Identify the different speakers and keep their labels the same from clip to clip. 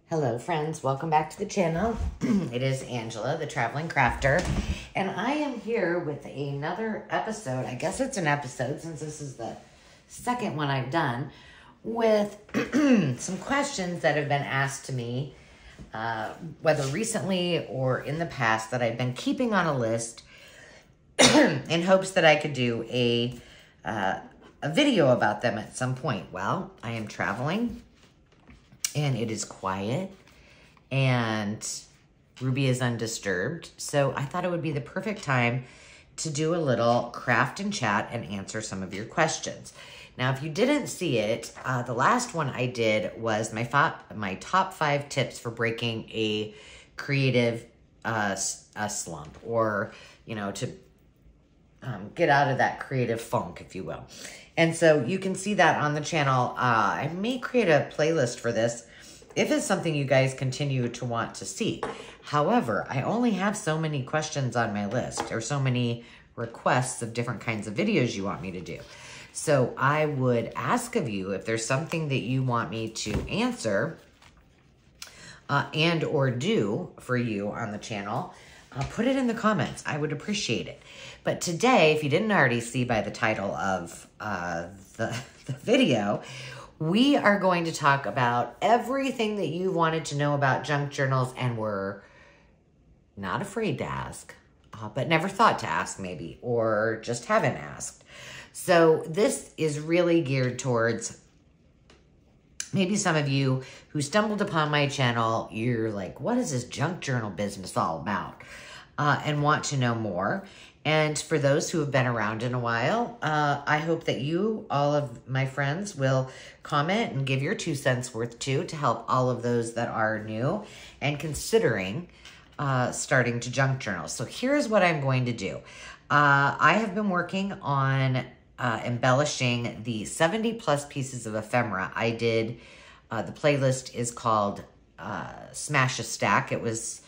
Speaker 1: Hello friends, welcome back to the channel. It is Angela, the Traveling Crafter, and I am here with another episode. I guess it's an episode since this is the second one I've done with some questions that have been asked to me, whether recently or in the past, that I've been keeping on a list in hopes that I could do a video about them at some point. Well, I am traveling and it is quiet, and Ruby is undisturbed. So I thought it would be the perfect time to do a little craft and chat and answer some of your questions. Now, if you didn't see it, the last one I did was my top 5 tips for breaking a creative slump, or, to get out of that creative funk, if you will. And so you can see that on the channel. I may create a playlist for this if it's something you guys continue to want to see. However, I only have so many questions on my list, or so many requests of different kinds of videos you want me to do. So I would ask of you, if there's something that you want me to answer and or do for you on the channel, put it in the comments. I would appreciate it. But today, if you didn't already see by the title of the video, we are going to talk about everything that you wanted to know about junk journals and were not afraid to ask, but never thought to ask maybe, or just haven't asked. So this is really geared towards maybe some of you who stumbled upon my channel. You're like, what is this junk journal business all about? And want to know more. And for those who have been around in a while, I hope that you, all of my friends, will comment and give your 2 cents worth too, to help all of those that are new and considering starting to junk journal. So here's what I'm going to do. I have been working on embellishing the 70 plus pieces of ephemera. I did, the playlist is called Smash a Stack. It was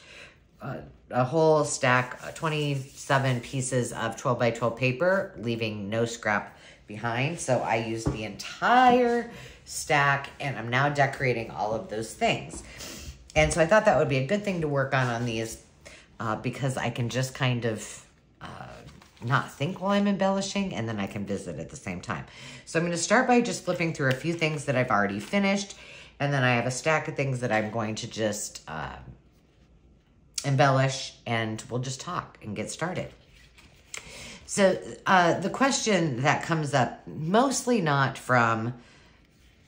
Speaker 1: a whole stack, 27 pieces of 12 by 12 paper, leaving no scrap behind. So I used the entire stack, and I'm now decorating all of those things. And so I thought that would be a good thing to work on these because I can just kind of not think while I'm embellishing, and then I can visit at the same time. So I'm going to start by just flipping through a few things that I've already finished, and then I have a stack of things that I'm going to just embellish, and we'll just talk and get started. So the question that comes up, mostly not from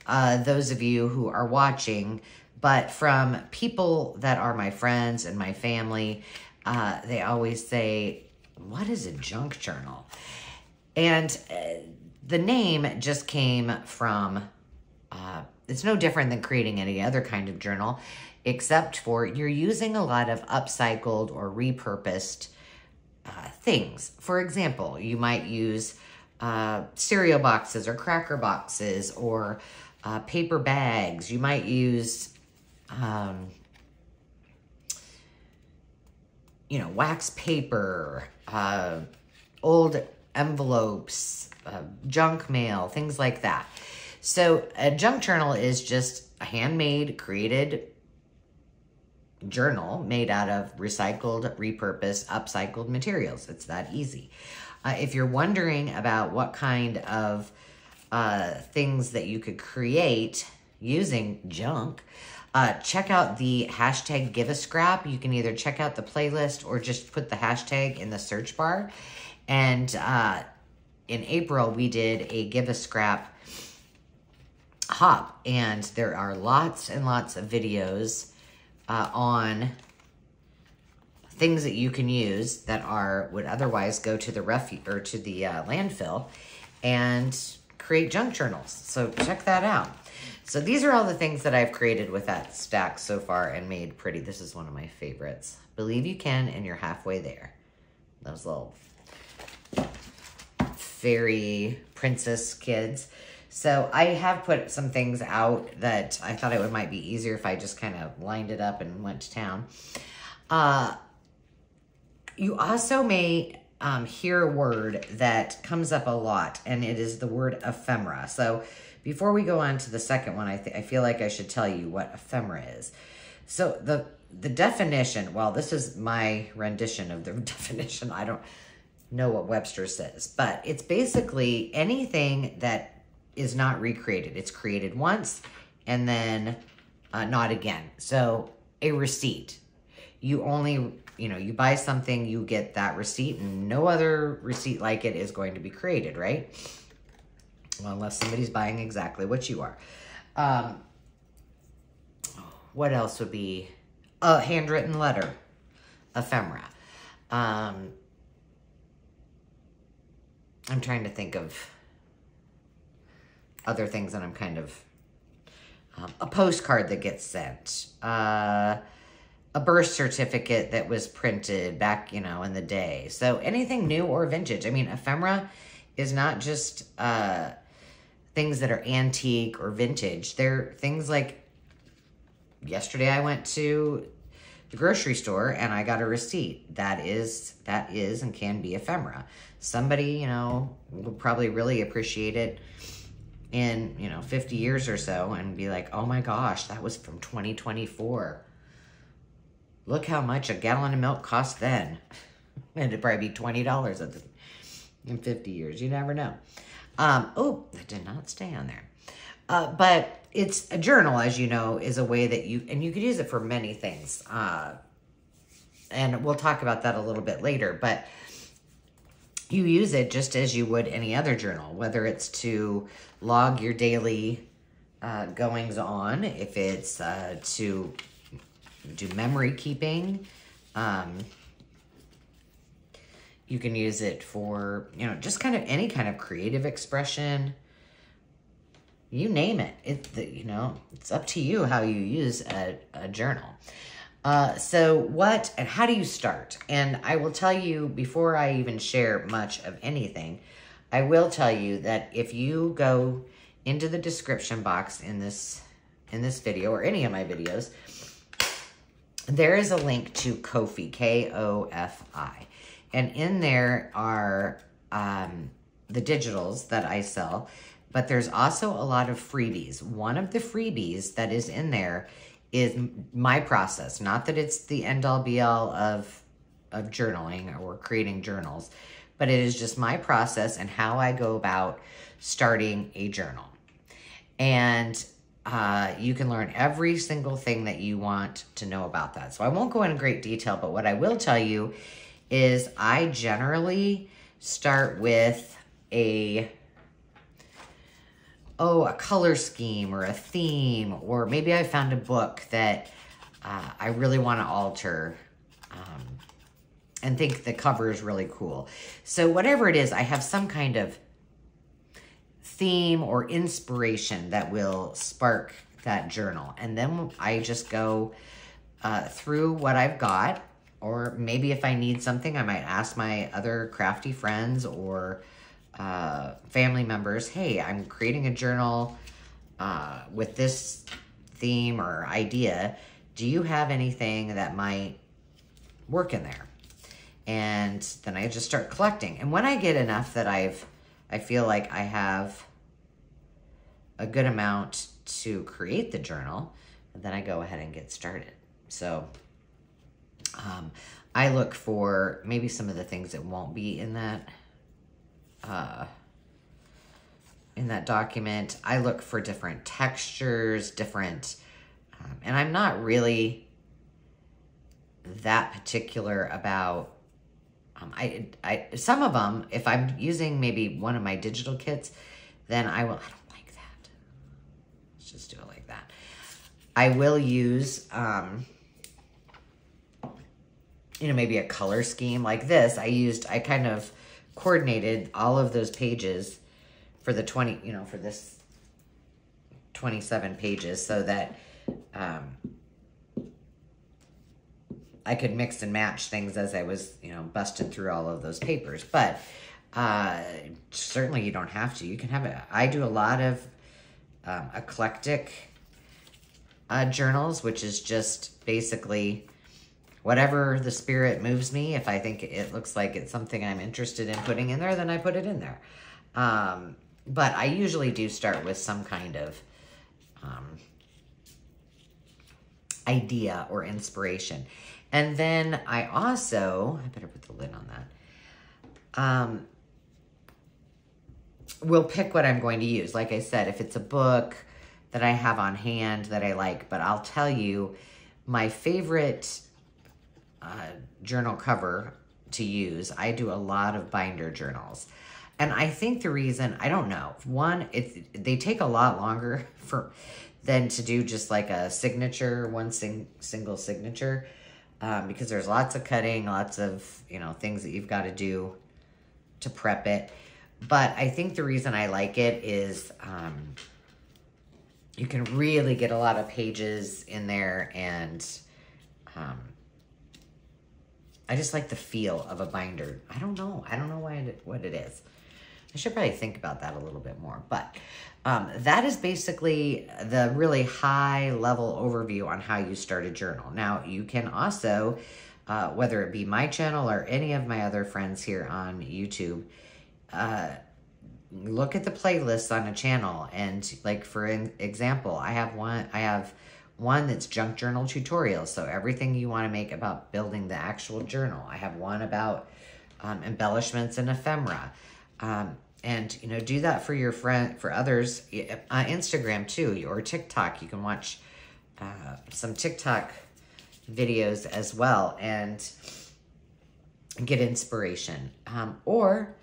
Speaker 1: those of you who are watching, but from people that are my friends and my family, they always say, what is a junk journal? And the name just came from, it's no different than creating any other kind of journal, except for you're using a lot of upcycled or repurposed things. For example, you might use cereal boxes or cracker boxes, or paper bags. You might use, wax paper, old envelopes, junk mail, things like that. So a junk journal is just a handmade, created journal made out of recycled, repurposed, upcycled materials. It's that easy. If you're wondering about what kind of things that you could create using junk, check out the hashtag Give a Scrap. You can either check out the playlist or just put the hashtag in the search bar. And in April, we did a Give a Scrap hop, and there are lots and lots of videos on things that you can use that would otherwise go to the landfill and create junk journals. So check that out. So these are all the things that I've created with that stack so far and made pretty. This is one of my favorites. Believe you can, and you're halfway there. Those little fairy princess kids. So I have put some things out that I thought it might be easier if I just kind of lined it up and went to town. You also may hear a word that comes up a lot, and it is the word ephemera. So before we go on to the second one, I feel like I should tell you what ephemera is. So the definition, well, this is my rendition of the definition. I don't know what Webster says, but it's basically anything that is not recreated. It's created once and then not again. So a receipt. You only, you buy something, you get that receipt, and no other receipt like it is going to be created, right? Well, unless somebody's buying exactly what you are. What else would be a handwritten letter, ephemera. I'm trying to think of other things that I'm kind of, a postcard that gets sent, a birth certificate that was printed back, in the day. So anything new or vintage. I mean, ephemera is not just things that are antique or vintage. They're things like, yesterday I went to the grocery store and I got a receipt. That is and can be ephemera. Somebody, will probably really appreciate it in, 50 years or so and be like, oh my gosh, that was from 2024. Look how much a gallon of milk cost then. And it'd probably be $20 in 50 years. You never know. Oh, that did not stay on there. But it's a journal, as you know, is a way that you could use it for many things. And we'll talk about that a little bit later, but you use it just as you would any other journal, whether it's to log your daily goings on, if it's to do memory keeping. You can use it for, just kind of any kind of creative expression. You name it. It's up to you how you use a journal. So what and how do you start? And I will tell you, before I even share much of anything, I will tell you that if you go into the description box in this video or any of my videos, there is a link to Ko-fi, K-O-F-I. And in there are the digitals that I sell, but there's also a lot of freebies. One of the freebies that is in there is my process. Not that it's the end-all be-all of journaling or creating journals, but it is just my process and how I go about starting a journal. And you can learn every single thing that you want to know about that. So I won't go into great detail, but what I will tell you is I generally start with a color scheme or a theme, or maybe I found a book that I really want to alter and think the cover is really cool. So whatever it is, I have some kind of theme or inspiration that will spark that journal. And then I just go through what I've got, or maybe if I need something, I might ask my other crafty friends or family members, hey, I'm creating a journal with this theme or idea. Do you have anything that might work in there? And then I just start collecting. And when I get enough that I feel like I have a good amount to create the journal, then I go ahead and get started. So I look for maybe some of the things that won't be in that document. I look for different textures, and I'm not really that particular about, some of them, if I'm using maybe one of my digital kits, then I don't like that. Let's just do it like that. I will use, maybe a color scheme like this. I kind of coordinated all of those pages for the for this 27 pages so that I could mix and match things as I was, busting through all of those papers. But certainly you don't have to. You can have it. I do a lot of eclectic journals, which is just basically whatever the spirit moves me. If I think it looks like it's something I'm interested in putting in there, then I put it in there. But I usually do start with some kind of idea or inspiration. And then I better put the lid on that. Will pick what I'm going to use. Like I said, if it's a book that I have on hand that I like, but I'll tell you my favorite journal cover to use. I do a lot of binder journals. And I think the reason, I don't know, one, they take a lot longer than to do just like a signature, single signature, because there's lots of cutting, lots of, things that you've got to do to prep it. But I think the reason I like it is you can really get a lot of pages in there, and I just like the feel of a binder. I don't know what it is. I should probably think about that a little bit more. But that is basically the really high level overview on how you start a journal. Now, you can also, whether it be my channel or any of my other friends here on YouTube, look at the playlists on a channel. And like, for example, I have one that's junk journal tutorials. So everything you want to make about building the actual journal. I have one about embellishments and ephemera. And, do that for your for others. Instagram too, or TikTok. You can watch some TikTok videos as well and get inspiration. Or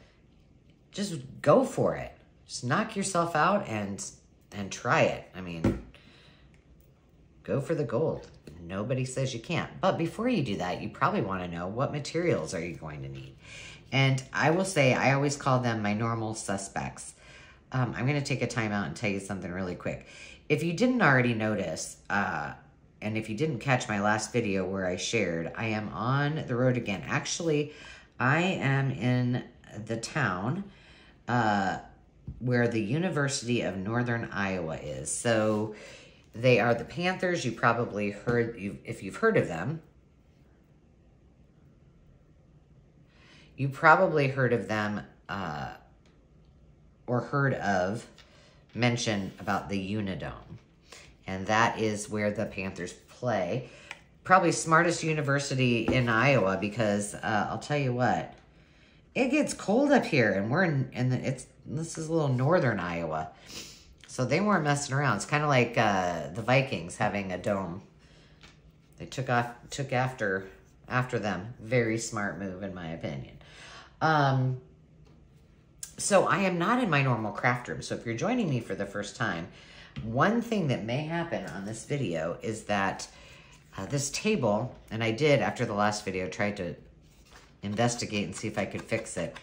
Speaker 1: just go for it. Just knock yourself out and try it. I mean, go for the gold. Nobody says you can't. But before you do that, you probably want to know, what materials are you going to need? And I will say, I always call them my normal suspects. I'm going to take a time out and tell you something really quick. If you didn't already notice, and if you didn't catch my last video where I shared, I am on the road again. Actually, I am in the town where the University of Northern Iowa is. So they are the Panthers. You probably heard, if you've heard of them, you probably heard of them or heard of mention about the Unidome. And that is where the Panthers play. Probably smartest university in Iowa, because I'll tell you what, it gets cold up here, and we're this is a little northern Iowa. So they weren't messing around. It's kind of like the Vikings having a dome. They took after them. Very smart move, in my opinion. So I am not in my normal craft room. So if you're joining me for the first time, one thing that may happen on this video is that this table, and I did, after the last video, tried to investigate and see if I could fix it.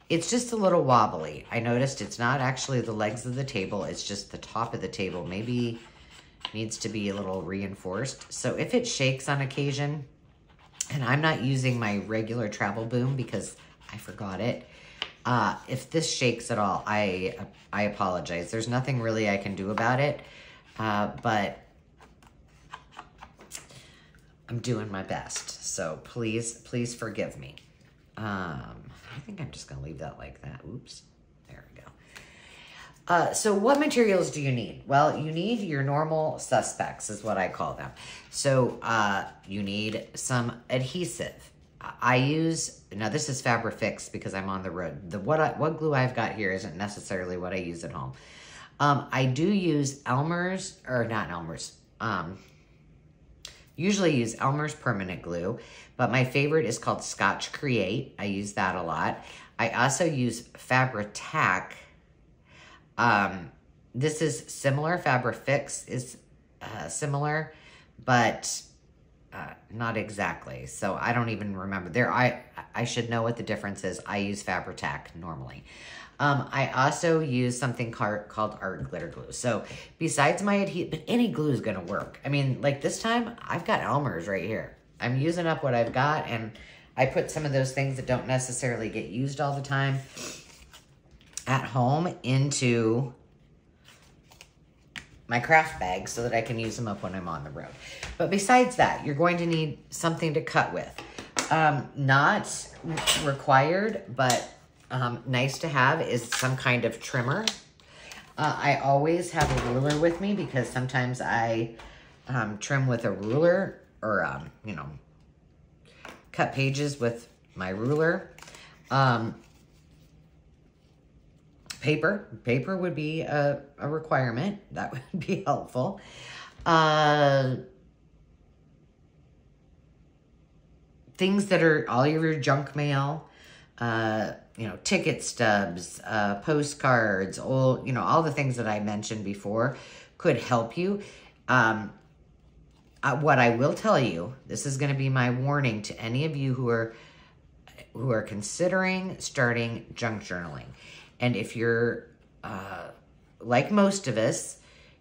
Speaker 1: It's just a little wobbly. I noticed it's not actually the legs of the table, it's just the top of the table. Maybe needs to be a little reinforced. So if it shakes on occasion, and I'm not using my regular travel boom because I forgot it, if this shakes at all, I apologize. There's nothing really I can do about it, but I'm doing my best. So please forgive me. I think I'm just going to leave that like that. Oops. There we go. So what materials do you need? Well, you need your normal suspects, is what I call them. So you need some adhesive. I use, now this is Fabrifix because I'm on the road. What glue I've got here isn't necessarily what I use at home. I do use Elmer's, or not Elmer's, usually use Elmer's permanent glue, but my favorite is called Scotch Create. I use that a lot. I also use Fabri-Tac. This is similar. Fabrifix is similar, but not exactly. So I don't even remember. I should know what the difference is. I use Fabri-Tac normally. I also use something called Art Glitter Glue. So besides my adhesive, but any glue is going to work. I mean, like this time, I've got Elmer's right here. I'm using up what I've got, and I put some of those things that don't necessarily get used all the time at home into my craft bag so that I can use them up when I'm on the road. But besides that, you're going to need something to cut with. Not required, but nice to have is some kind of trimmer. I always have a ruler with me because sometimes I trim with a ruler or, you know, cut pages with my ruler. Paper would be a requirement. That would be helpful. Things that are all of your junk mail, you know, ticket stubs, postcards, all, you know, all the things that I mentioned before could help you. What I will tell you, this is going to be my warning to any of you who are considering starting junk journaling. And if you're like most of us,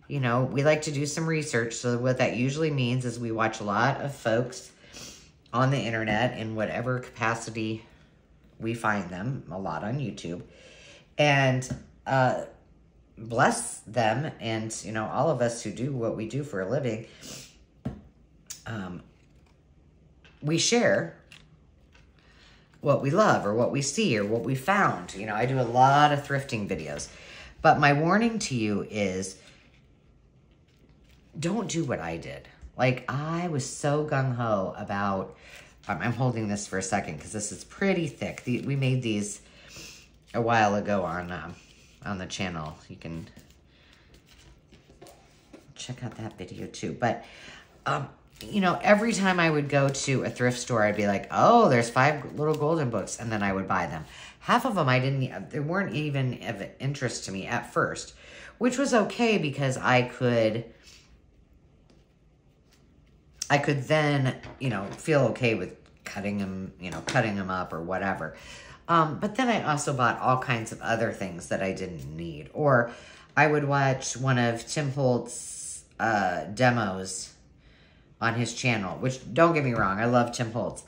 Speaker 1: you know, we like to do some research. So what that usually means is we watch a lot of folks on the internet in whatever capacity we find them, a lot on YouTube. And bless them, and, you know, all of us who do what we do for a living, we share what we love or what we see or what we found. You know, I do a lot of thrifting videos. But my warning to you is don't do what I did. Like, I was so gung-ho about, I'm holding this for a second because this is pretty thick. We made these a while ago on the channel. You can check out that video too. But, you know, every time I would go to a thrift store, I'd be like, oh, there's 5 little golden books, and then I would buy them. Half of them they weren't even of interest to me at first, which was okay because I could then, you know, feel okay with cutting them up or whatever. But then I also bought all kinds of other things that I didn't need. Or I would watch one of Tim Holtz's demos on his channel, which, don't get me wrong, I love Tim Holtz.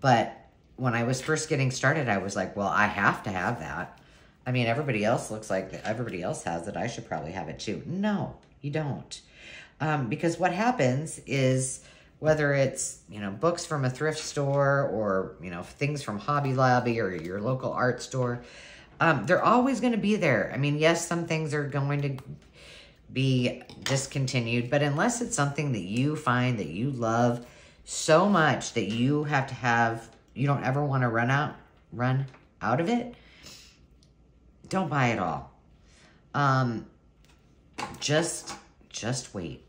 Speaker 1: But when I was first getting started, I was like, well, I have to have that. I mean, everybody else looks like everybody else has it. I should probably have it too. No, you don't. Because what happens is, whether it's, you know, books from a thrift store or, you know, things from Hobby Lobby or your local art store, they're always going to be there. I mean, yes, some things are going to be discontinued, but unless it's something that you find that you love so much that you have to have, you don't ever want to run out of it, don't buy it all. Just wait.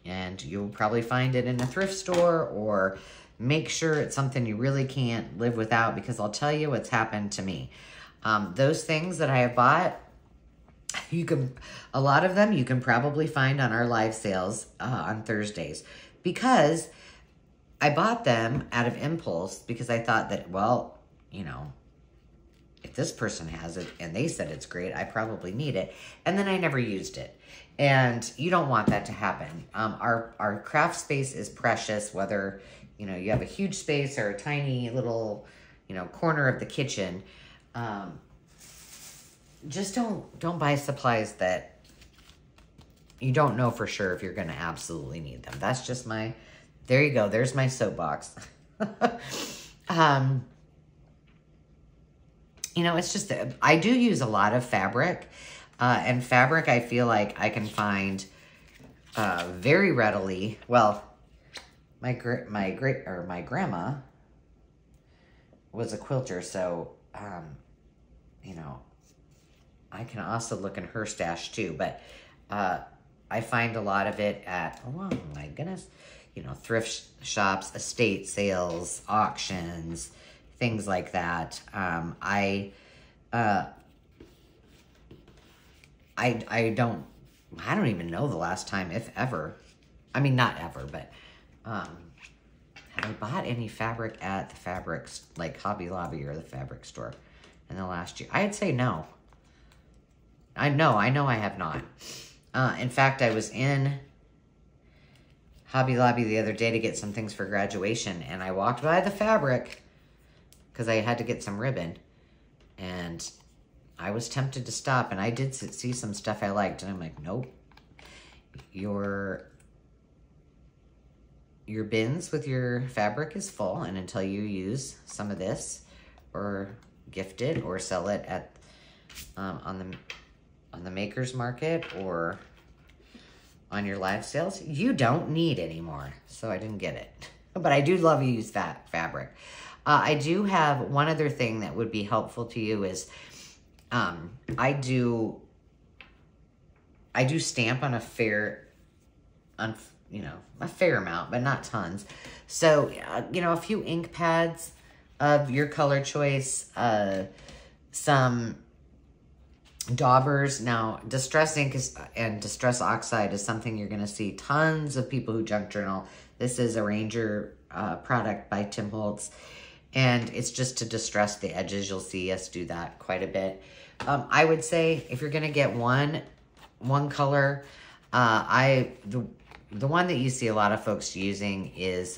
Speaker 1: And you'll probably find it in a thrift store, or make sure it's something you really can't live without, because I'll tell you what's happened to me. Those things that I have bought, a lot of them you can probably find on our live sales on Thursdays, because I bought them out of impulse because I thought that, well, you know, if this person has it and they said it's great, I probably need it. And then I never used it. And you don't want that to happen. Our craft space is precious, whether, you know, you have a huge space or a tiny little, you know, corner of the kitchen. Just don't buy supplies that you don't know for sure if you're going to absolutely need them. That's just there you go. There's my soapbox. You know, it's just, I do use a lot of fabric. And fabric, I feel like I can find very readily. Well, my grandma was a quilter, so you know, I can also look in her stash too. But I find a lot of it at, oh my goodness, you know, thrift shops, estate sales, auctions, things like that. I don't even know the last time, if ever. I mean, not ever, but have I bought any fabric at the fabrics, like Hobby Lobby or the fabric store in the last year? I'd say no. I know I have not. In fact, I was in Hobby Lobby the other day to get some things for graduation, and I walked by the fabric because I had to get some ribbon, and I was tempted to stop, and I did see some stuff I liked, and I'm like, nope. Your bins with your fabric is full, and until you use some of this, or gift it, or sell it at on the maker's market, or on your live sales, you don't need anymore. So I didn't get it. But I do love use that fabric. I do have one other thing that would be helpful to you is I do stamp on a fair amount, but not tons. So, a few ink pads of your color choice, some daubers. Now, Distress ink and Distress oxide is something you're going to see tons of people who junk journal. This is a Ranger product by Tim Holtz, and it's just to distress the edges. You'll see us do that quite a bit. I would say if you're going to get one color, the one that you see a lot of folks using is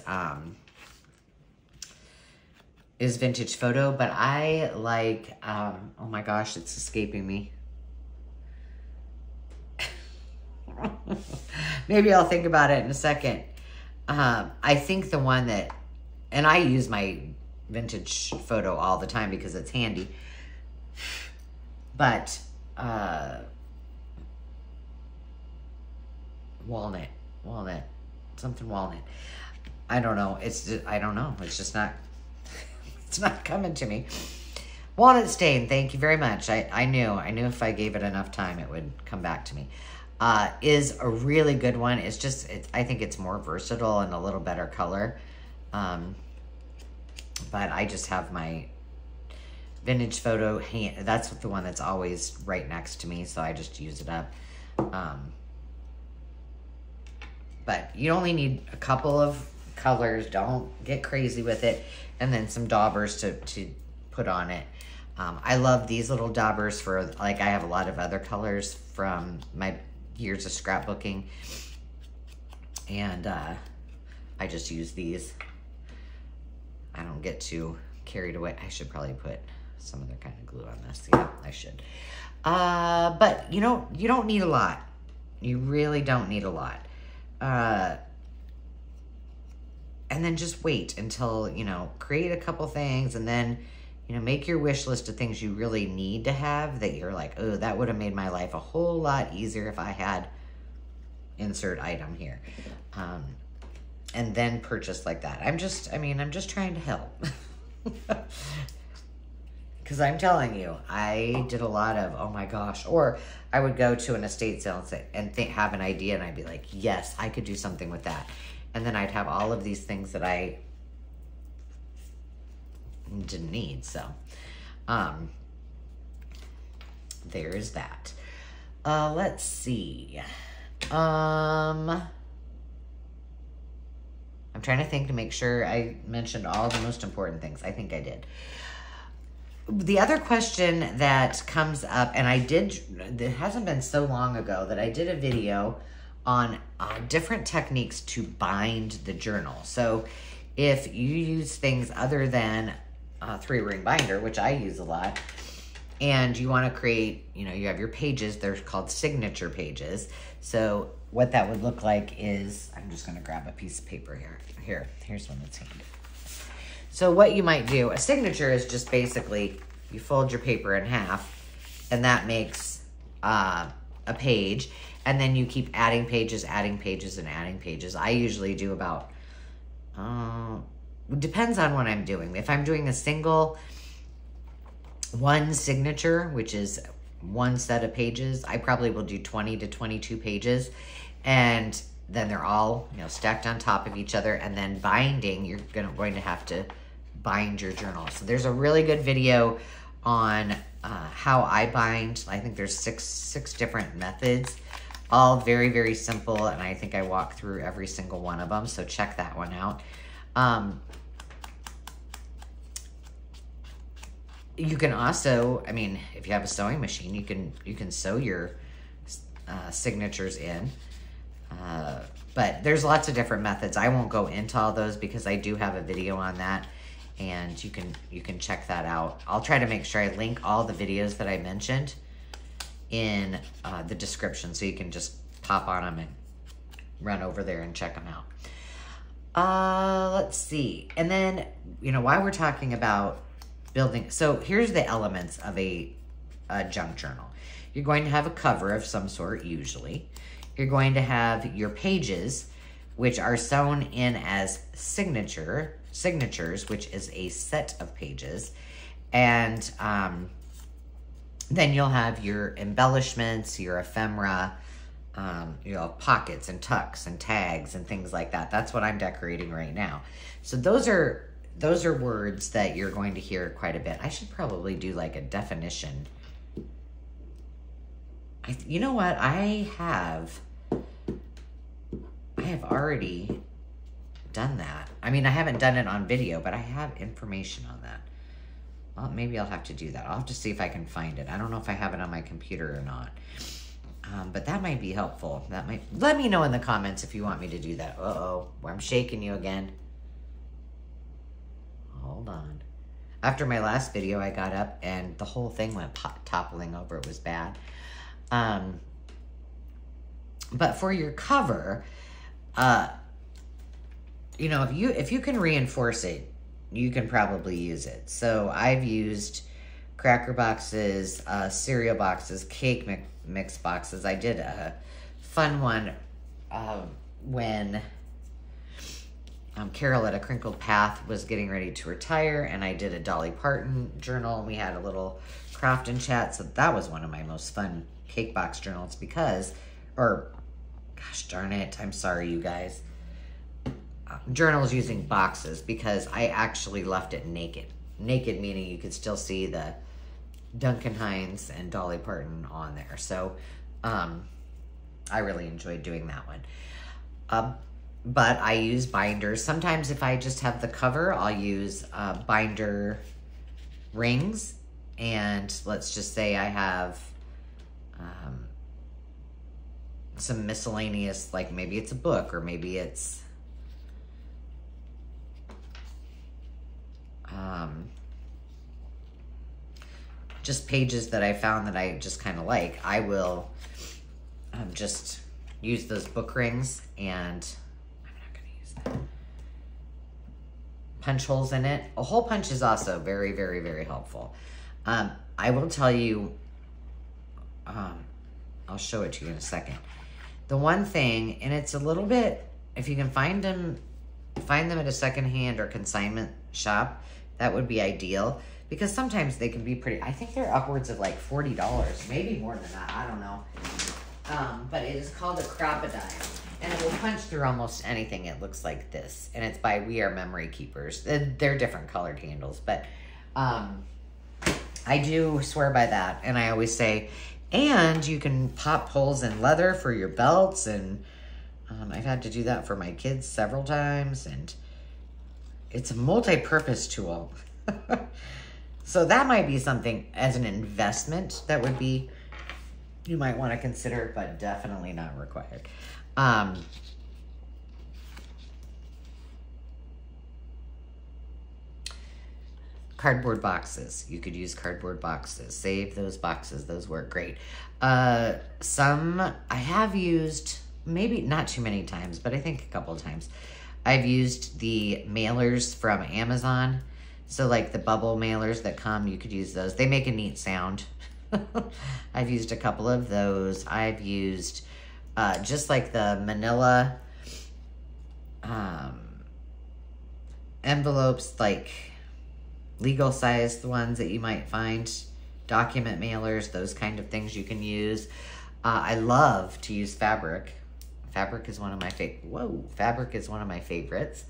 Speaker 1: Vintage Photo, but I like, oh my gosh, it's escaping me. Maybe I'll think about it in a second. I think the one that, and I use my Vintage Photo all the time because it's handy, but walnut, something walnut. I don't know. It's just not, it's not coming to me. Walnut stain, thank you very much. I knew if I gave it enough time, it would come back to me. Is a really good one. It's just, I think it's more versatile and a little better color. But I just have my Vintage Photo hand. That's the one that's always right next to me, so I just use it up. But you only need a couple of colors. Don't get crazy with it. And then some daubers to put on it. I love these little daubers for, like, I have a lot of other colors from my years of scrapbooking. And I just use these. I don't get too carried away. I should probably put some other kind of glue on this. Yeah, I should. But you don't need a lot. You really don't need a lot. And then just wait until, create a couple things, and then, make your wish list of things you really need to have that you're like, oh, that would have made my life a whole lot easier if I had insert item here. And then purchase like that. I'm just trying to help. Because I'm telling you, I did a lot of, oh my gosh. Or I would go to an estate sale and have an idea, and I'd be like, yes, I could do something with that. And then I'd have all of these things that I didn't need. So, there's that. Let's see. I'm trying to think to make sure I mentioned all the most important things. I think I did. The other question that comes up, and it hasn't been so long ago that I did a video on different techniques to bind the journal. So if you use things other than a 3-ring binder, which I use a lot, and you want to create, you have your pages, they're called signature pages. So what that would look like is, I'm just going to grab a piece of paper here. Here's one that's handy. So what you might do, a signature is just basically, you fold your paper in half, and that makes a page, and then you keep adding pages, and adding pages. I usually do about, depends on what I'm doing. If I'm doing a single one signature, which is one set of pages, I probably will do 20 to 22 pages, and then they're all stacked on top of each other. And then binding, you're going to have to bind your journal. So there's a really good video on how I bind. I think there's six different methods, all very, very simple, and I think I walk through every single one of them, so check that one out. You can also, if you have a sewing machine, you can sew your signatures in. But there's lots of different methods. I won't go into all those because I do have a video on that, and you can check that out. I'll try to make sure I link all the videos that I mentioned in the description, so you can just pop on them and run over there and check them out. Let's see. And then, while we're talking about building, so here's the elements of a junk journal. You're going to have a cover of some sort, usually. You're going to have your pages, which are sewn in as signatures, which is a set of pages. And then you'll have your embellishments, your ephemera, you know, pockets and tucks and tags and things like that. That's what I'm decorating right now. So those are words that you're going to hear quite a bit. I should probably do like a definition. You know what? I have already done that. I mean, I haven't done it on video, but I have information on that. Well, maybe I'll have to do that. I'll have to see if I can find it. I don't know if I have it on my computer or not. But that might be helpful. Let me know in the comments if you want me to do that. Uh-oh, I'm shaking you again. Hold on. After my last video, I got up and the whole thing went toppling over. It was bad. But for your cover, you know, if you can reinforce it, you can probably use it. So I've used cracker boxes, cereal boxes, cake mix boxes. I did a fun one when Carol at A Crinkled Path was getting ready to retire, and I did a Dolly Parton journal. We had a little craft and chat, so that was one of my most fun cake box journals because, or gosh darn it, I'm sorry you guys, journals using boxes, because I actually left it naked. Naked meaning you could still see the Duncan Hines and Dolly Parton on there. So I really enjoyed doing that one. But I use binders. Sometimes if I just have the cover, I'll use binder rings. And let's just say I have some miscellaneous, like maybe it's a book or maybe it's just pages that I found that I just kind of like. I will just use those book rings, and I'm not going to use that. Punch holes in it. A hole punch is also very, very, very helpful. I will tell you, I'll show it to you in a second. The one thing, and it's a little bit, if you can find them at a secondhand or consignment shop, that would be ideal, because sometimes they can be pretty, I think they're upwards of like $40, maybe more than that, I don't know. But it is called a Crocodile, and it will punch through almost anything. It looks like this, and it's by We Are Memory Keepers. They're different colored handles, but I do swear by that, and I always say, and you can pop holes in leather for your belts, and I've had to do that for my kids several times, and it's a multi-purpose tool. So that might be something as an investment that would be, you might want to consider, but definitely not required. Cardboard boxes. You could use cardboard boxes. Save those boxes. Those work great. Some I have used, maybe not too many times, but I think a couple of times. I've used the mailers from Amazon. So like the bubble mailers that come, you could use those. They make a neat sound. I've used a couple of those. I've used just like the manila envelopes, like legal sized ones that you might find, document mailers, those kind of things you can use. I love to use fabric. Fabric is one of my fabric is one of my favorites.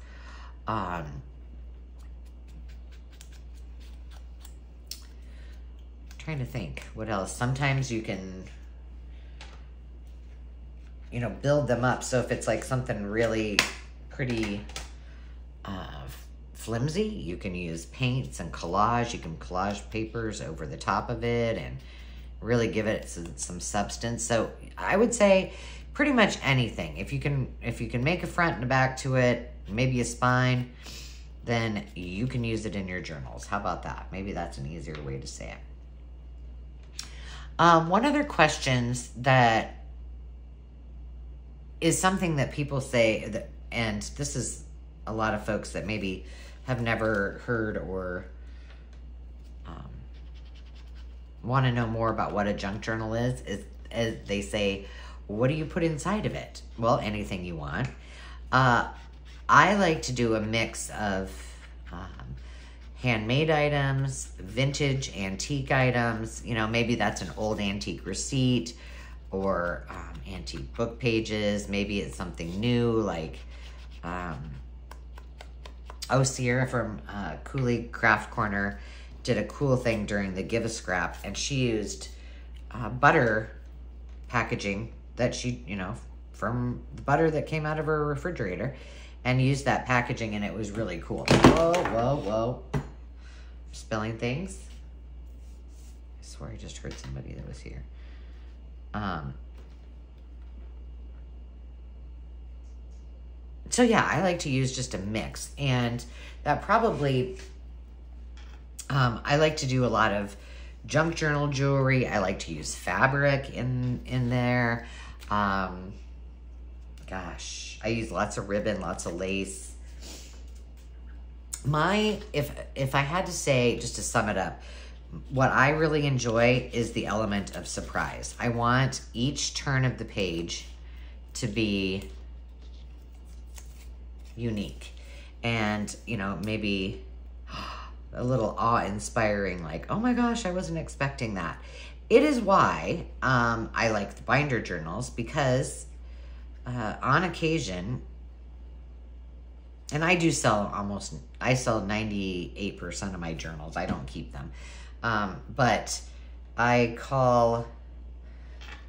Speaker 1: Trying to think what else. Sometimes you can, you know, build them up. So if it's like something really pretty flimsy, you can use paints and collage. You can collage papers over the top of it and really give it some substance. So I would say pretty much anything. If you can make a front and a back to it, maybe a spine, then you can use it in your journals. How about that? Maybe that's an easier way to say it. One other question that is something that people say, that, and this is a lot of folks that maybe have never heard or want to know more about what a junk journal is they say, What do you put inside of it? Well, anything you want. I like to do a mix of handmade items, vintage antique items. You know, maybe that's an old antique receipt or antique book pages. Maybe it's something new like, Sierra from Cooley Craft Corner did a cool thing during the Give a Scrap, and she used butter packaging that she, you know, from the butter that came out of her refrigerator, and used that packaging, and it was really cool. Whoa, whoa, whoa. Spilling things. I swear I just heard somebody that was here. So yeah, I like to use just a mix, and that probably, I like to do a lot of junk journal jewelry. I like to use fabric in there. Gosh, I use lots of ribbon, lots of lace. If I had to say, just to sum it up, what I really enjoy is the element of surprise. I want each turn of the page to be unique and, you know, maybe a little awe-inspiring, like, oh my gosh, I wasn't expecting that. It is why I like the binder journals, because on occasion, and I do sell I sell 98% of my journals. I don't keep them. But I call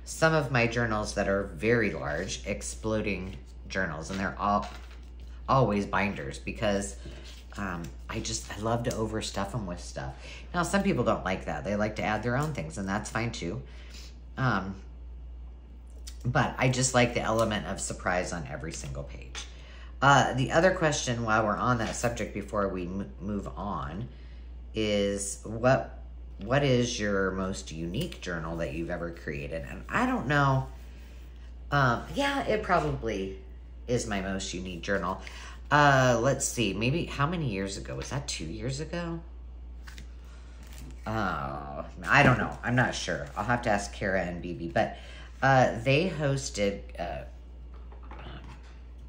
Speaker 1: some of my journals that are very large exploding journals, and they're always binders, because I love to overstuff them with stuff. Now, some people don't like that. They like to add their own things, and that's fine too. But I just like the element of surprise on every single page. The other question, while we're on that subject before we move on, is what is your most unique journal that you've ever created? And I don't know. Yeah, it probably is my most unique journal. Let's see, maybe how many years ago? Was that 2 years ago? I don't know. I'm not sure. I'll have to ask Kara and BB. But they hosted,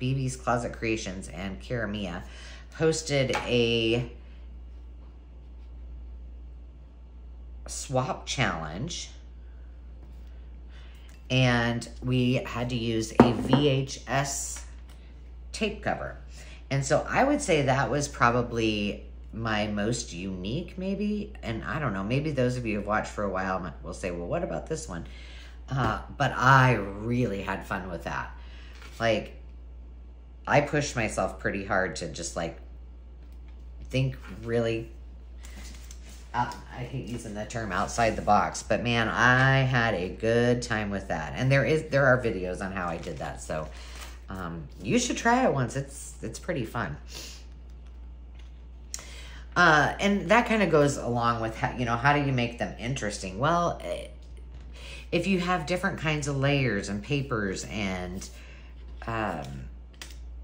Speaker 1: BB's Closet Creations and Kara Mia hosted a swap challenge, and we had to use a VHS tape cover. And so I would say that was probably my most unique, maybe. And I don't know, maybe those of you who've watched for a while will say, well, what about this one? But I really had fun with that. Like, I pushed myself pretty hard to just like think really, I hate using the term outside the box, but man, I had a good time with that. And there are videos on how I did that. So you should try it once. It's pretty fun. And that kind of goes along with how, you know, how do you make them interesting? Well, if you have different kinds of layers and papers and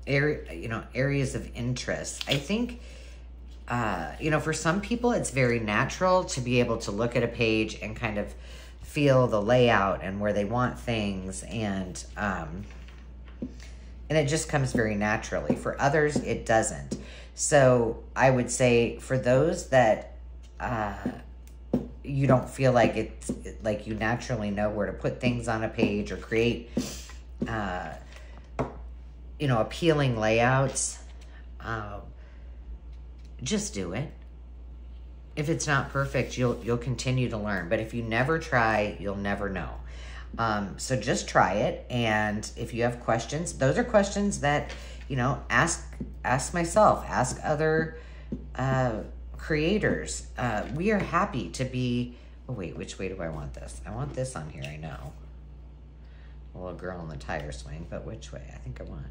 Speaker 1: areas of interest, I think, for some people, it's very natural to be able to look at a page and kind of feel the layout and where they want things, and it just comes very naturally. For others, it doesn't. So I would say for those that you don't feel like it's like you naturally know where to put things on a page or create appealing layouts, just do it. If it's not perfect, you'll continue to learn. But if you never try, you'll never know. So just try it. And if you have questions, those are questions that, ask myself, ask other creators. We are happy to be, oh wait, which way do I want this? I want this on here, I know. A little girl in the tire swing, but which way? I think I want.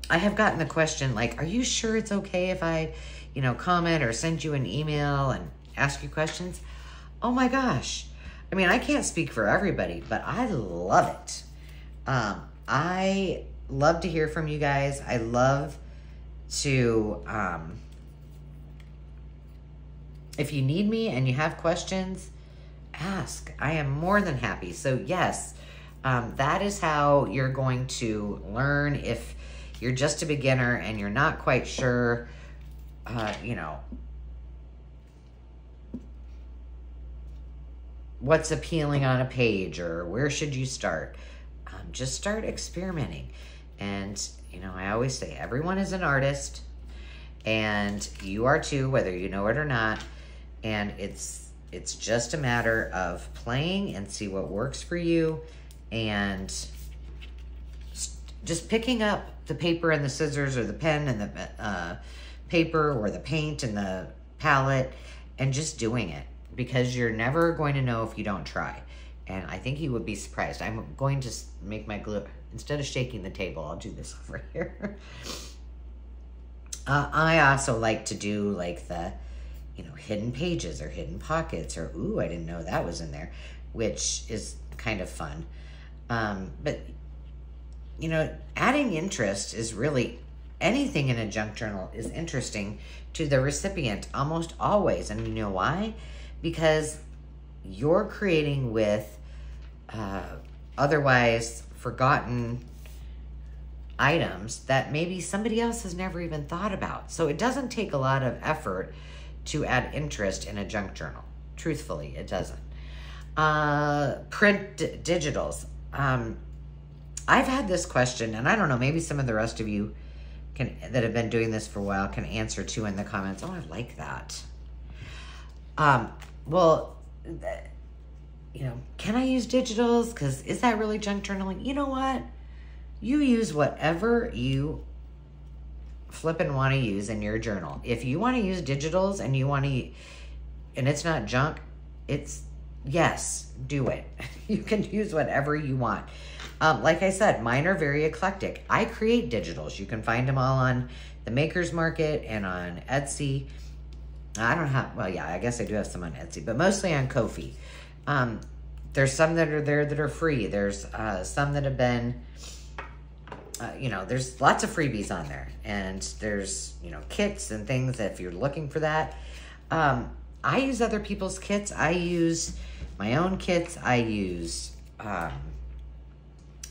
Speaker 1: I have gotten the question, like, are you sure it's okay if I, comment or send you an email and ask you questions? Oh my gosh. I mean, I can't speak for everybody, but I love it. I love to hear from you guys. I love to if you need me and you have questions, ask. I am more than happy. So yes, that is how you're going to learn if you're just a beginner and you're not quite sure, you know, what's appealing on a page or where should you start. Just start experimenting. And, you know, I always say everyone is an artist, and you are too, whether you know it or not. And it's just a matter of playing and see what works for you, and just picking up the paper and the scissors or the pen and the paper or the paint and the palette and just doing it, because you're never going to know if you don't try. And I think you would be surprised. I'm going to make my glue, instead of shaking the table, I'll do this over here. I also like to do like the, you know, hidden pages or hidden pockets, or, ooh, I didn't know that was in there, which is kind of fun. But, you know, adding interest is really, anything in a junk journal is interesting to the recipient almost always. And you know why? Because you're creating with otherwise forgotten items that maybe somebody else has never even thought about. So it doesn't take a lot of effort to add interest in a junk journal. Truthfully, it doesn't. Print digitals. I've had this question, and I don't know, maybe some of the rest of you that have been doing this for a while can answer too in the comments. Oh, I like that. Well, you know, can I use digitals? Because is that really junk journaling? You know what? You use whatever you flippin' want to use in your journal. If you want to use digitals and you want to, and it's not junk, it's, yes, do it. You can use whatever you want. Like I said, mine are very eclectic. I create digitals. You can find them all on the Maker's Market and on Etsy. I don't have, well, yeah, I guess I do have some on Etsy, but mostly on Ko-fi. There's some that are there that are free. There's some that have been, you know, there's lots of freebies on there. And there's, you know, kits and things if you're looking for that. I use other people's kits. I use my own kits. I use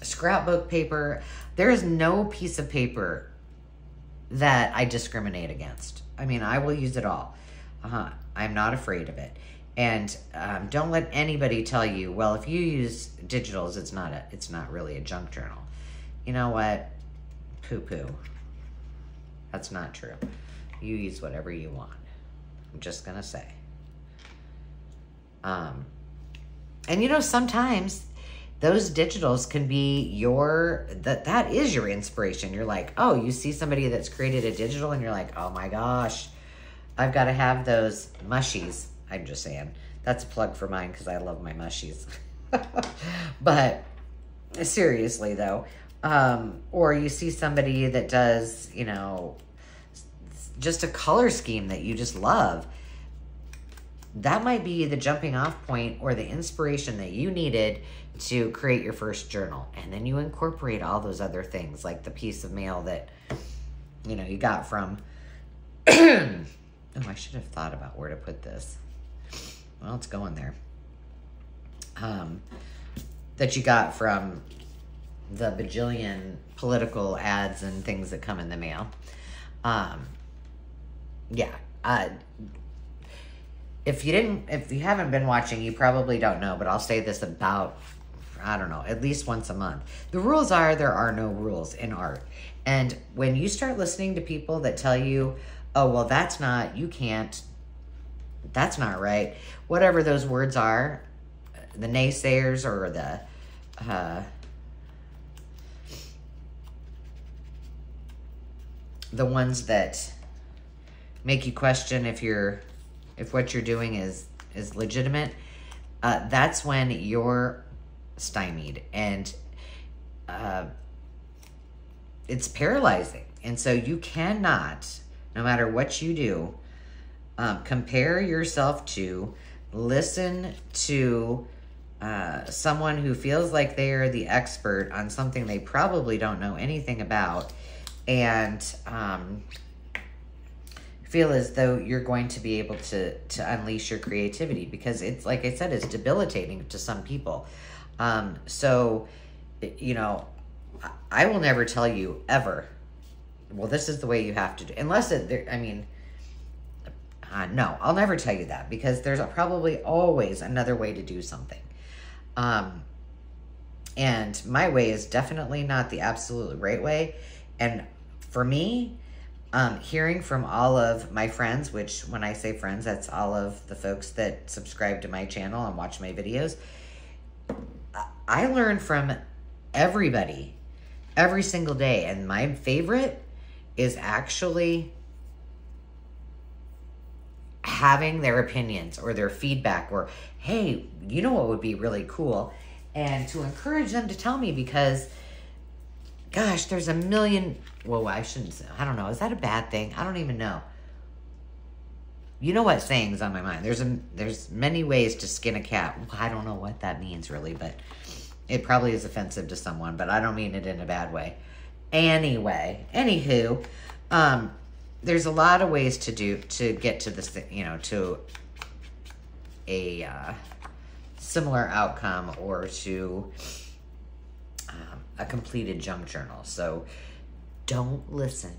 Speaker 1: scrapbook paper. There is no piece of paper that I discriminate against. I mean, I will use it all. I'm not afraid of it. And don't let anybody tell you, well, if you use digitals, it's not really a junk journal. You know what? Poo-poo. That's not true. You use whatever you want. I'm just gonna say. And you know, sometimes those digitals can be that is your inspiration. You're like, oh, you see somebody that's created a digital and you're like, oh my gosh, I've got to have those mushies. I'm just saying. That's a plug for mine because I love my mushies. But seriously though, or you see somebody that does, you know, just a color scheme that you just love. That might be the jumping off point or the inspiration that you needed to create your first journal. And then you incorporate all those other things, like the piece of mail that, you know, you got from, oh, I should have thought about where to put this. Well, it's going there. That you got from the bajillion political ads and things that come in the mail. Yeah. If you haven't been watching, you probably don't know, but I'll say this about, I don't know, at least once a month. The rules are there are no rules in art. And when you start listening to people that tell you, oh, well, that's not, you can't, that's not right. Whatever those words are, the naysayers or the ones that make you question if what you're doing is legitimate, that's when you're stymied, and it's paralyzing. And so you cannot, no matter what you do, compare yourself to, listen to someone who feels like they are the expert on something they probably don't know anything about, and feel as though you're going to be able to unleash your creativity, because it's, like I said, it's debilitating to some people. So, you know, I will never tell you ever, well, this is the way you have to do, unless no, I'll never tell you that, because there's probably always another way to do something. And my way is definitely not the absolute right way. And for me, hearing from all of my friends, which when I say friends, that's all of the folks that subscribe to my channel and watch my videos, I learn from everybody every single day. And my favorite is actually having their opinions or their feedback, or, hey, you know what would be really cool? And to encourage them to tell me, because, gosh, there's a million, well, I shouldn't say, I don't know. Is that a bad thing? I don't even know. You know what saying's on my mind. There's many ways to skin a cat. I don't know what that means really, but it probably is offensive to someone, but I don't mean it in a bad way. Anyway, anywho, there's a lot of ways to get to this, you know, to a similar outcome, or to a completed junk journal. So don't listen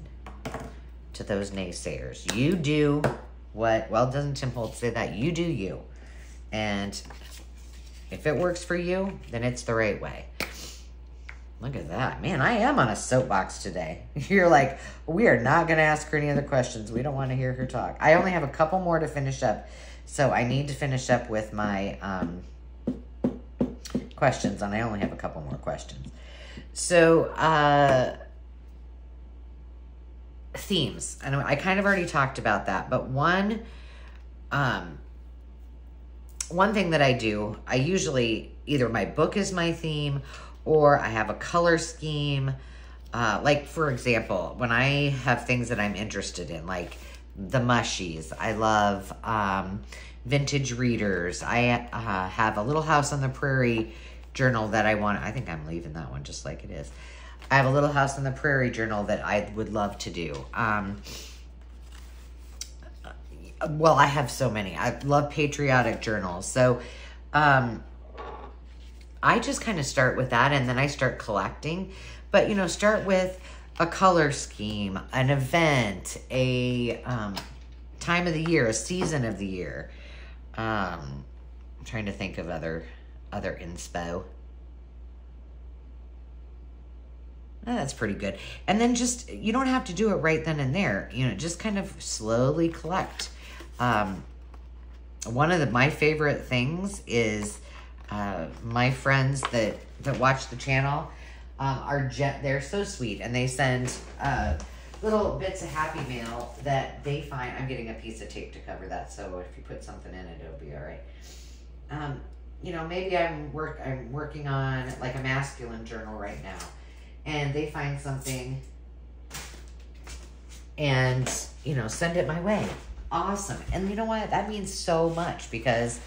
Speaker 1: to those naysayers. You do what, well, doesn't Tim Holtz say that? You do you. And if it works for you, then it's the right way. Look at that. Man, I am on a soapbox today. You're like, we are not going to ask her any other questions. We don't want to hear her talk. I only have a couple more to finish up. So I need to finish up with my questions, and I only have a couple more questions. So, themes. And I kind of already talked about that, but one thing that I do, I usually, either my book is my theme, or I have a color scheme. Like, for example, when I have things that I'm interested in, like the mushies, I love vintage readers. I have a Little House on the Prairie journal that I think I'm leaving that one just like it is. I have a Little House on the Prairie journal that I would love to do. Well, I have so many. I love patriotic journals. So, I just kind of start with that, and then I start collecting. But, you know, start with a color scheme, an event, a time of the year, a season of the year. I'm trying to think of other inspo. That's pretty good. And then just, you don't have to do it right then and there. You know, just kind of slowly collect. One of my favorite things is my friends that watch the channel they're so sweet, and they send little bits of Happy Mail that they find. I'm getting a piece of tape to cover that, so if you put something in it, it'll be all right. You know, maybe I'm working on like a masculine journal right now, and they find something and, you know, send it my way. Awesome. And you know what? That means so much, because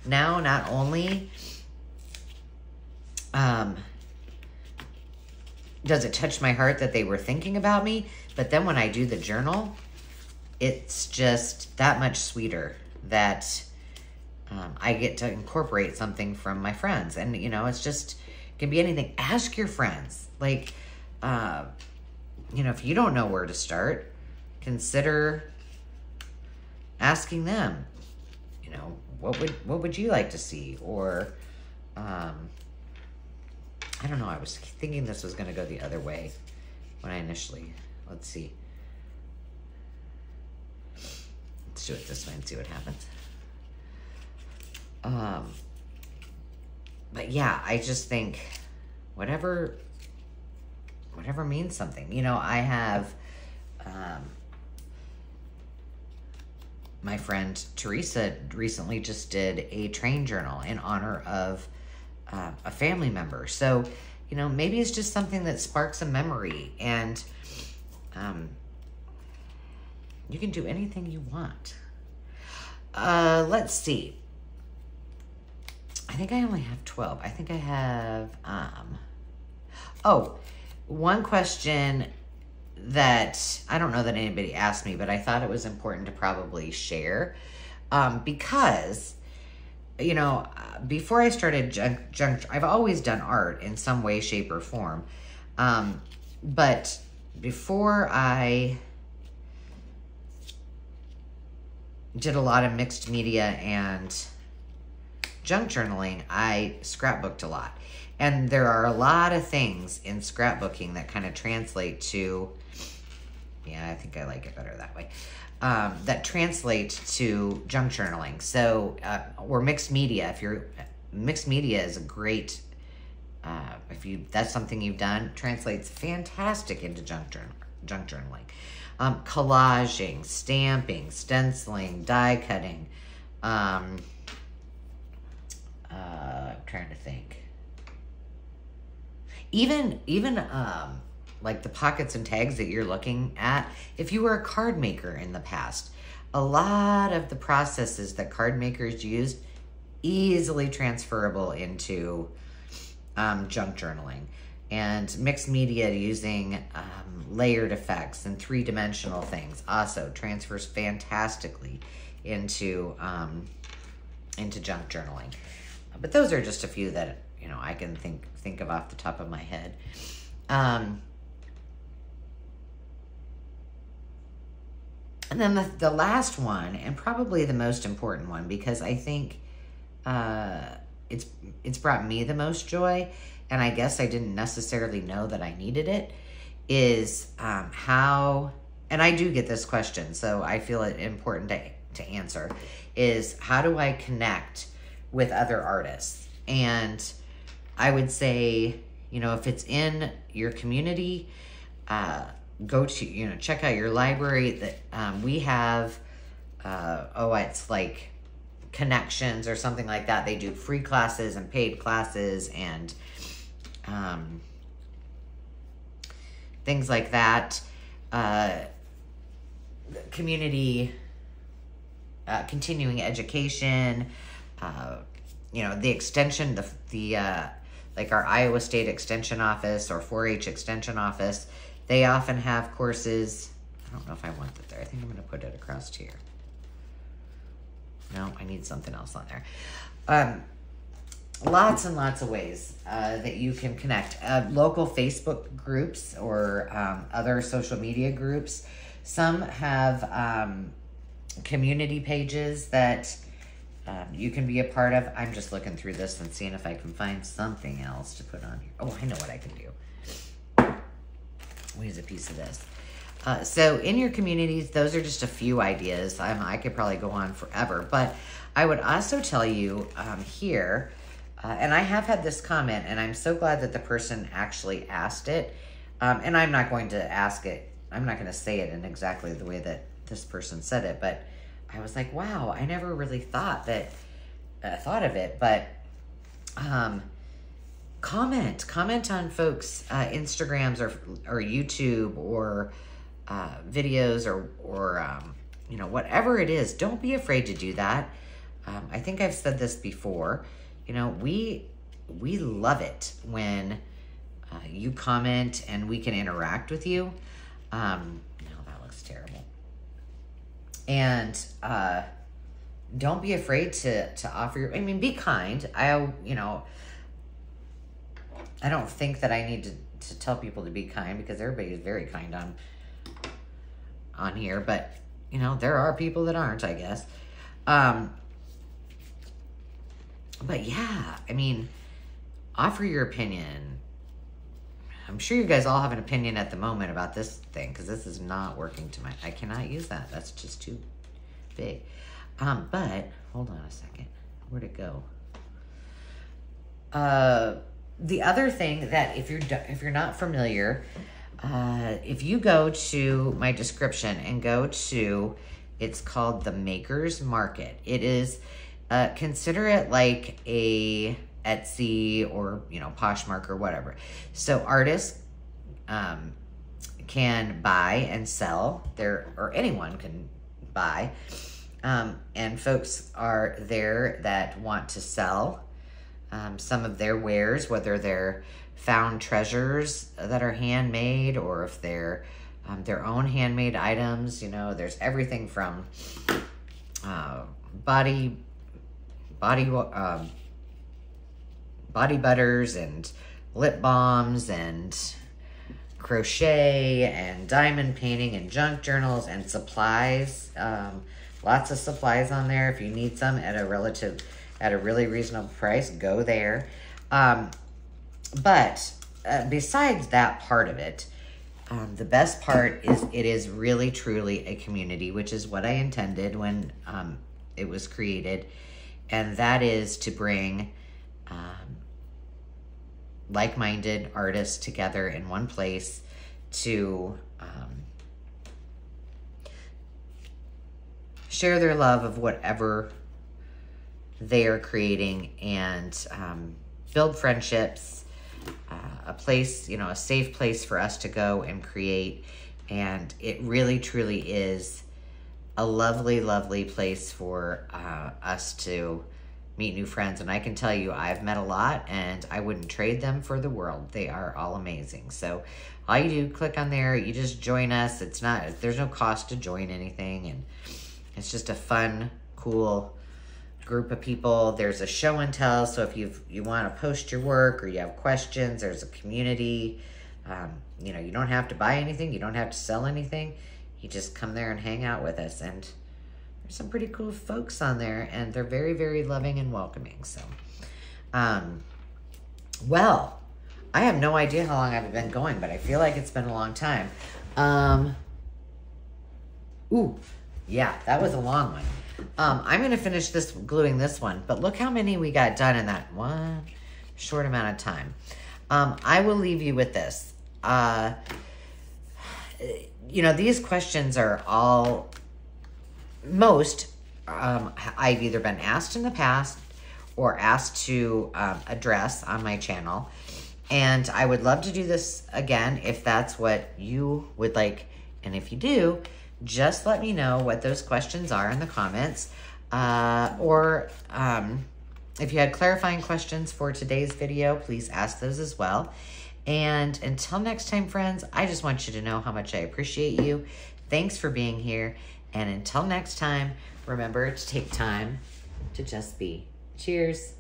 Speaker 1: now not only does it touch my heart that they were thinking about me, but then when I do the journal, it's just that much sweeter that I get to incorporate something from my friends. And, you know, it's just, it can be anything. Ask your friends. Like, you know, if you don't know where to start, consider asking them, you know, what would you like to see? Or, I don't know. I was thinking this was going to go the other way when I initially, let's see. Let's do it this way and see what happens. But yeah, I just think whatever means something. You know, I have, my friend Teresa recently just did a train journal in honor of a family member. So, you know, maybe it's just something that sparks a memory, and you can do anything you want. Let's see. I think I only have 12. I think I have, one question that I don't know that anybody asked me, but I thought it was important to probably share, because, you know, before I started junk, I've always done art in some way, shape, or form. But before I did a lot of mixed media and junk journaling, I scrapbooked a lot. And there are a lot of things in scrapbooking that kind of translate to, yeah, I think I like it better that way, that translate to junk journaling. So, or mixed media. Mixed media is a great, that's something you've done, translates fantastic into junk journaling. Collaging, stamping, stenciling, die cutting. I'm trying to think. Even like the pockets and tags that you're looking at, if you were a card maker in the past, a lot of the processes that card makers used easily transferable into junk journaling. And mixed media using layered effects and three-dimensional things also transfers fantastically into junk journaling. But those are just a few that, you know, I can think of off the top of my head. And then the last one, and probably the most important one, because I think it's brought me the most joy, and I guess I didn't necessarily know that I needed it, is how, and I do get this question, so I feel it important to answer, is how do I connect with other artists? And I would say, you know, if it's in your community, go to, you know, check out your library. That we have, it's like Connections or something like that. They do free classes and paid classes and things like that. Community, continuing education, you know, the extension, like our Iowa State Extension Office or 4-H Extension Office, they often have courses. I don't know if I want that there. I think I'm going to put it across here. No, I need something else on there. Lots and lots of ways that you can connect. Local Facebook groups or other social media groups. Some have community pages that you can be a part of. I'm just looking through this and seeing if I can find something else to put on here. Oh, I know what I can do. Here's a piece of this. So in your communities, those are just a few ideas. I could probably go on forever, but I would also tell you here, and I have had this comment, and I'm so glad that the person actually asked it. And I'm not going to ask it. I'm not going to say it in exactly the way that this person said it, but I was like, wow, I never really thought of it, but comment on folks' Instagrams or YouTube or videos or you know, whatever it is. Don't be afraid to do that. I think I've said this before. You know, we love it when you comment and we can interact with you. No, that looks terrible. And don't be afraid to offer your, I mean, be kind. You know, I don't think that I need to tell people to be kind, because everybody is very kind on here, but you know, there are people that aren't, I guess. But yeah, I mean, offer your opinion. I'm sure you guys all have an opinion at the moment about this thing, because this is not working to I cannot use that. That's just too big. But hold on a second. Where'd it go? The other thing that if you're not familiar, if you go to my description and go to, it's called the Maker's Market. It is, consider it like a Etsy or, you know, Poshmark or whatever. So artists can buy and sell or anyone can buy. And folks are there that want to sell some of their wares, whether they're found treasures that are handmade or if they're their own handmade items. You know, there's everything from body butters and lip balms and crochet and diamond painting and junk journals and supplies. Lots of supplies on there. If you need some at a really reasonable price, go there. But besides that part of it, the best part is it is really truly a community, which is what I intended when it was created. And that is to bring like-minded artists together in one place to share their love of whatever they are creating and build friendships, a place, you know, a safe place for us to go and create. And it really, truly is a lovely, lovely place for us to meet new friends. And I can tell you, I've met a lot and I wouldn't trade them for the world. They are all amazing. So all you do, click on there, you just join us. There's no cost to join anything. And it's just a fun, cool group of people. There's a show and tell. So if you want to post your work or you have questions, there's a community. You know, you don't have to buy anything. You don't have to sell anything. You just come there and hang out with us. And there's some pretty cool folks on there, and they're very, very loving and welcoming. So, well, I have no idea how long I've been going, but I feel like it's been a long time. Ooh, yeah, that was a long one. I'm going to finish gluing this one, but look how many we got done in that one short amount of time. I will leave you with this. You know, these questions are all, I've either been asked in the past or asked to address on my channel. And I would love to do this again if that's what you would like. And if you do, just let me know what those questions are in the comments. Or if you had clarifying questions for today's video, please ask those as well. And until next time, friends, I just want you to know how much I appreciate you. Thanks for being here. And until next time, remember to take time to just be. Cheers.